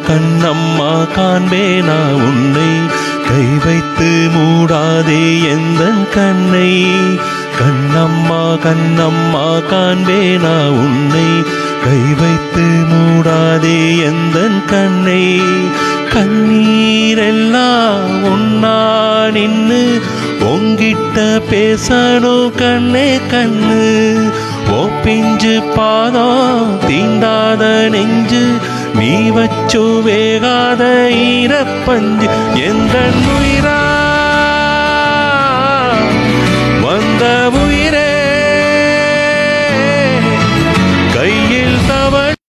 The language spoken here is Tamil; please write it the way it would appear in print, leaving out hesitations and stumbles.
கண்ணம்மா காண்பேனா உன்னை கை வைத்து மூடாதே எந்தன் கண்ணை கண்ணம்மா கண்ணம்மா காண்பேனா உன்னை கை வைத்து மூடாதே எந்தன் கண்ணை கண்ணீரெல்லாம் ஒன்னா நின்னு உங்கிட்ட பேசணும் கண்ணே கண்ணு ஓ பிஞ்சு பாதம் தீண்டாத நெஞ்சு நீ வச்சோ வேகாத ஈரப்பஞ்சு எந்த உயிரா